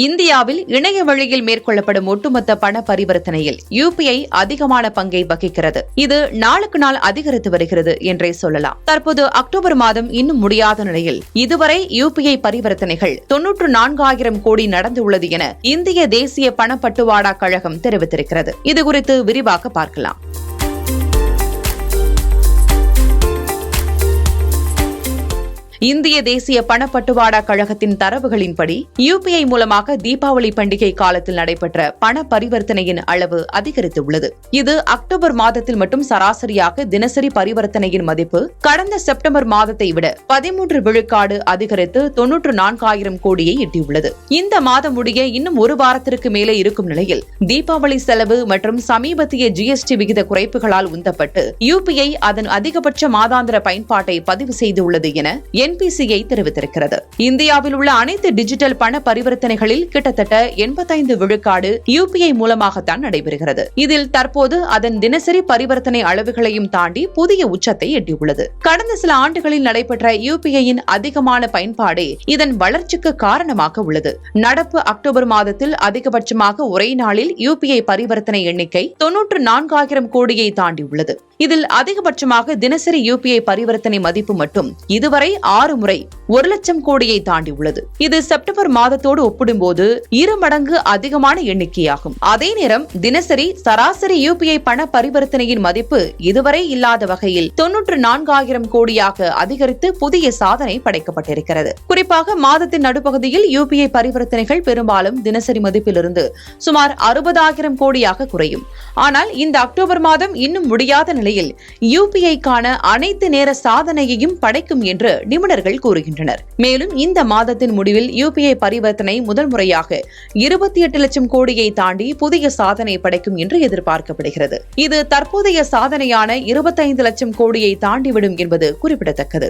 இந்தியாவில் இணைய வழியில் மேற்கொள்ளப்படும் ஒட்டுமொத்த பண பரிவர்த்தனையில் UPI அதிகமான பங்கை வகிக்கிறது. இது நாளுக்கு நாள் அதிகரித்து வருகிறது என்றே சொல்லலாம். தற்போது அக்டோபர் மாதம் இன்னும் முடியாத நிலையில் இதுவரை UPI பரிவர்த்தனைகள் 94,000 கோடி நடந்துள்ளது என இந்திய தேசிய பணப்பட்டுவாடா கழகம் தெரிவித்திருக்கிறது. இதுகுறித்து விரிவாக பார்க்கலாம். இந்திய தேசிய பணப்பட்டுவாடா கழகத்தின் தரவுகளின்படி UPI மூலமாக தீபாவளி பண்டிகை காலத்தில் நடைபெற்ற பண பரிவர்த்தனையின் அளவு அதிகரித்துள்ளது. இது அக்டோபர் மாதத்தில் மட்டும் சராசரியாக தினசரி பரிவர்த்தனையின் மதிப்பு கடந்த செப்டம்பர் மாதத்தை விட 13 விழுக்காடு அதிகரித்து 94,000 கோடியை எட்டியுள்ளது. இந்த மாதம் முடிய இன்னும் ஒரு வாரத்திற்கு மேலே இருக்கும் நிலையில் தீபாவளி செலவு மற்றும் சமீபத்திய GST விகித குறைப்புகளால் உந்தப்பட்டு UPI அதன் அதிகபட்ச மாதாந்திர பயன்பாட்டை பதிவு செய்துள்ளது என NPCI தெரிவித்திருக்கிறது. இந்தியாவில் உள்ள அனைத்து டிஜிட்டல் பண பரிவர்த்தனைகளில் கிட்டத்தட்ட 85 விழுக்காடு UPI மூலமாகத்தான் நடைபெறுகிறது. இதில் தற்போது அதன் தினசரி பரிவர்த்தனை அளவுகளையும் தாண்டி புதிய உச்சத்தை எட்டியுள்ளது. கடந்த சில ஆண்டுகளில் நடைபெற்ற UPI-யின் அதிகமான பயன்பாடே இதன் வளர்ச்சிக்கு காரணமாக உள்ளது. நடப்பு அக்டோபர் மாதத்தில் அதிகபட்சமாக ஒரே நாளில் UPI பரிவர்த்தனை எண்ணிக்கை 94,000 கோடியை தாண்டியுள்ளது. இதில் அதிகபட்சமாக தினசரி UPI பரிவர்த்தனை மதிப்பு மட்டும் இதுவரை 6 முறை 1 லட்சம் கோடியை தாண்டியுள்ளது. இது செப்டம்பர் மாதத்தோடு ஒப்பிடும்போது 2 மடங்கு அதிகமான எண்ணிக்கையாகும். அதே நேரம் தினசரி சராசரி UPI பண பரிவர்த்தனையின் மதிப்பு இதுவரை இல்லாத வகையில் 94,000 கோடியாக அதிகரித்து புதிய சாதனை படைக்கப்பட்டிருக்கிறது. குறிப்பாக மாதத்தின் நடுப்பகுதியில் UPI பரிவர்த்தனைகள் பெரும்பாலும் தினசரி மதிப்பிலிருந்து சுமார் 60,000 கோடியாக குறையும். ஆனால் இந்த அக்டோபர் மாதம் இன்னும் முடியாத நிலையில் UPI-க்கான அனைத்து நேர சாதனையையும் படைக்கும் என்று நிபுணர்கள் கூறுகின்றனர். மேலும் இந்த மாதத்தின் முடிவில் UPI பரிவர்த்தனை முதல் முறையாக 28 லட்சம் கோடியை தாண்டி புதிய சாதனை படைக்கும் என்று எதிர்பார்க்கப்படுகிறது. இது தற்போதைய சாதனையான 25 லட்சம் கோடியை தாண்டிவிடும் என்பது குறிப்பிடத்தக்கது.